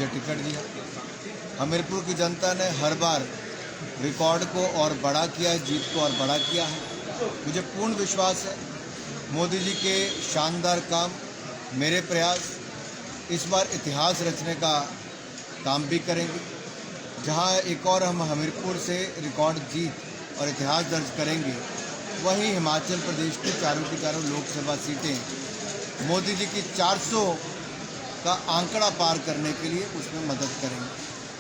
मुझे टिकट दिया। हमीरपुर की जनता ने हर बार रिकॉर्ड को और बड़ा किया है, जीत को और बड़ा किया है। मुझे पूर्ण विश्वास है मोदी जी के शानदार काम, मेरे प्रयास इस बार इतिहास रचने का काम भी करेंगे। जहां एक और हम हमीरपुर से रिकॉर्ड जीत और इतिहास दर्ज करेंगे, वहीं हिमाचल प्रदेश की चारों की चारों लोकसभा सीटें मोदी जी की 400 का आंकड़ा पार करने के लिए उसमें मदद करेंगे।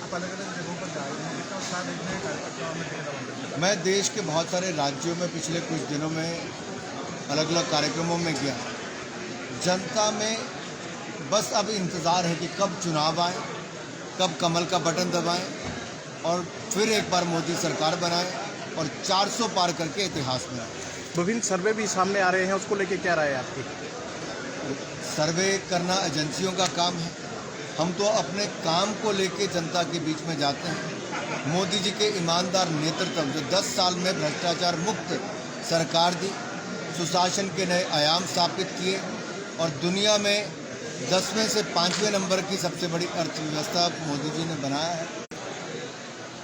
आप अलग अलग जगहों पर जा रहे हैं, कितना उत्साह देख रहे हैं कार्यकर्ताओं में टिकट आवंटन? मैं देश के बहुत सारे राज्यों में पिछले कुछ दिनों में अलग अलग कार्यक्रमों में गया। जनता में बस अब इंतज़ार है कि कब चुनाव आए, कब कमल का बटन दबाएं और फिर एक बार मोदी सरकार बनाएं और 400 पार करके इतिहास में आए। विभिन्न सर्वे भी सामने आ रहे हैं, उसको लेके क्या राय है आपकी? सर्वे करना एजेंसियों का काम है। हम तो अपने काम को लेके जनता के बीच में जाते हैं। मोदी जी के ईमानदार नेतृत्व, जो 10 साल में भ्रष्टाचार मुक्त सरकार दी, सुशासन के नए आयाम स्थापित किए और दुनिया में 10वें से 5वें नंबर की सबसे बड़ी अर्थव्यवस्था मोदी जी ने बनाया है।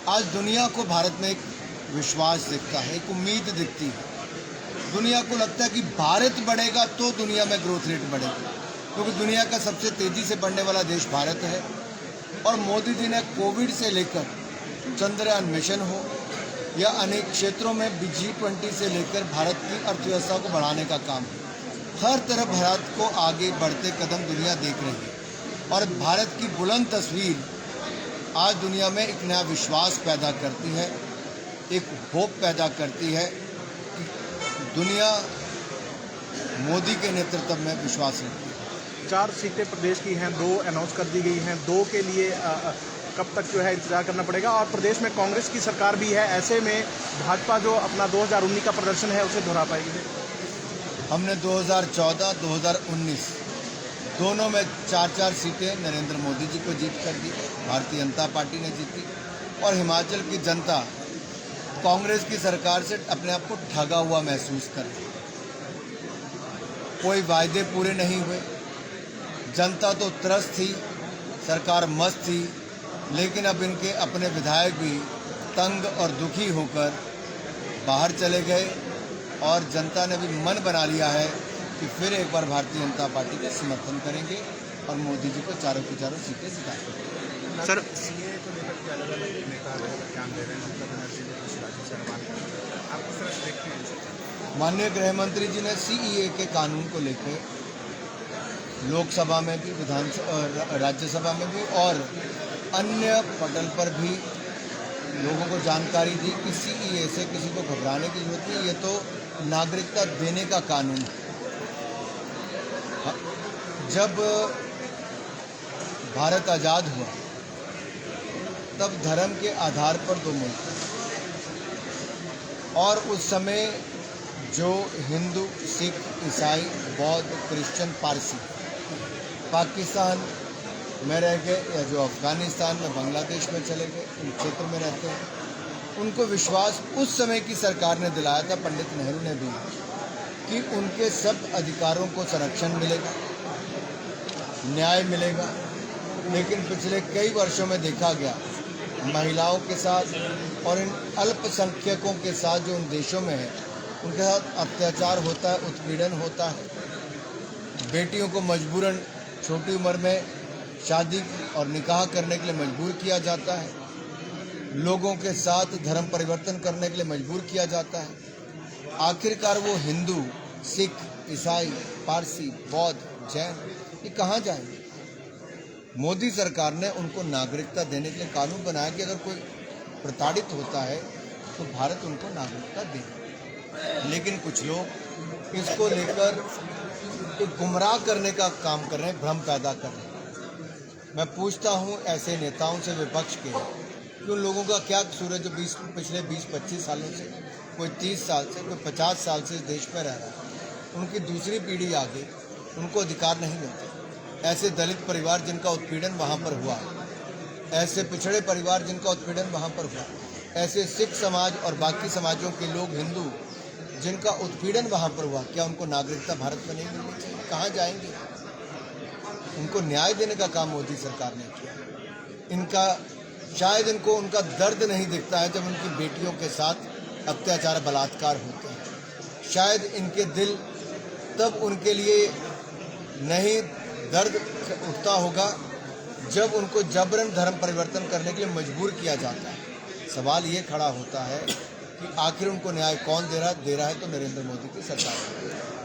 आज दुनिया को भारत में एक विश्वास दिखता है, एक उम्मीद दिखती है। दुनिया को लगता है कि भारत बढ़ेगा तो दुनिया में ग्रोथ रेट बढ़ेगा, क्योंकि दुनिया का सबसे तेज़ी से बढ़ने वाला देश भारत है। और मोदी जी ने कोविड से लेकर चंद्रयान मिशन हो या अनेक क्षेत्रों में G20 से लेकर भारत की अर्थव्यवस्था को बढ़ाने का काम है। हर तरफ भारत को आगे बढ़ते कदम दुनिया देख रही है और भारत की बुलंद तस्वीर आज दुनिया में एक नया विश्वास पैदा करती है, एक होप पैदा करती है कि दुनिया मोदी के नेतृत्व में विश्वास रखती है। 4 सीटें प्रदेश की हैं, 2 अनाउंस कर दी गई हैं, 2 के लिए कब तक जो है इंतजार करना पड़ेगा? और प्रदेश में कांग्रेस की सरकार भी है, ऐसे में भाजपा जो अपना 2019 का प्रदर्शन है उसे दोहरा पाएगी? हमने 2014, 2019 दोनों में 4-4 सीटें नरेंद्र मोदी जी को जीत कर दी, भारतीय जनता पार्टी ने जीती। और हिमाचल की जनता कांग्रेस की सरकार से अपने आप को ठगा हुआ महसूस कर रही। कोई वायदे पूरे नहीं हुए, जनता तो त्रस्त थी, सरकार मस्त थी, लेकिन अब इनके अपने विधायक भी तंग और दुखी होकर बाहर चले गए और जनता ने भी मन बना लिया है कि फिर एक बार भारतीय जनता पार्टी का समर्थन करेंगे और मोदी जी को चारों की चारों सीटें जिताएंगे। सर, सीए को लेकर के अलग अलग नेता ध्यान दे रहे हैं, मतलब एनर्जी में कुछ राज्य सरकार आप किस तरह से देखते हैं? माननीय गृह मंत्री जी ने CEA के कानून को लेकर लोकसभा में भी, राज्यसभा में भी और अन्य पटल पर भी लोगों को जानकारी दी कि CEA से किसी को घबराने की जरूरत नहीं, ये तो नागरिकता देने का कानून है। जब भारत आज़ाद हुआ तब धर्म के आधार पर 2 मुल्क थे और उस समय जो हिंदू, सिख, ईसाई, बौद्ध, क्रिश्चियन, पारसी पाकिस्तान में रह गए या जो अफ़गानिस्तान में, बांग्लादेश में चले गए, उन क्षेत्र में रहते हैं, उनको विश्वास उस समय की सरकार ने दिलाया था, पंडित नेहरू ने भी, कि उनके सब अधिकारों को संरक्षण मिलेगा, न्याय मिलेगा। लेकिन पिछले कई वर्षों में देखा गया महिलाओं के साथ और इन अल्पसंख्यकों के साथ जो उन देशों में है, उनके साथ अत्याचार होता है, उत्पीड़न होता है। बेटियों को मजबूरन छोटी उम्र में शादी और निकाह करने के लिए मजबूर किया जाता है, लोगों के साथ धर्म परिवर्तन करने के लिए मजबूर किया जाता है। आखिरकार वो हिंदू, सिख, ईसाई, पारसी, बौद्ध, जैन ये कहाँ जाएंगे? मोदी सरकार ने उनको नागरिकता देने के लिए कानून बनाया कि अगर कोई प्रताड़ित होता है तो भारत उनको नागरिकता दे। लेकिन कुछ लोग इसको लेकर एक गुमराह करने का काम कर रहे हैं, भ्रम पैदा कर रहे हैं। मैं पूछता हूँ ऐसे नेताओं से, विपक्ष के, कि उन लोगों का क्या कसूर है जो पिछले 20-25 सालों से, कोई 30 साल से, कोई 50 साल से इस देश में रह रहा है, उनकी दूसरी पीढ़ी आगे, उनको अधिकार नहीं मिलते। ऐसे दलित परिवार जिनका उत्पीड़न वहाँ पर हुआ, ऐसे पिछड़े परिवार जिनका उत्पीड़न वहाँ पर हुआ, ऐसे सिख समाज और बाकी समाजों के लोग, हिंदू, जिनका उत्पीड़न वहाँ पर हुआ, क्या उनको नागरिकता भारत में नहीं मिलनी चाहिए? कहाँ जाएंगे? उनको न्याय देने का काम मोदी सरकार ने किया। इनका शायद इनको उनका दर्द नहीं दिखता है जब उनकी बेटियों के साथ अत्याचार बलात्कार होते हैं। शायद इनके दिल तब उनके लिए नहीं दर्द उठता होगा जब उनको जबरन धर्म परिवर्तन करने के लिए मजबूर किया जाता है। सवाल ये खड़ा होता है कि आखिर उनको न्याय कौन दे रहा है? तो नरेंद्र मोदी की सरकार।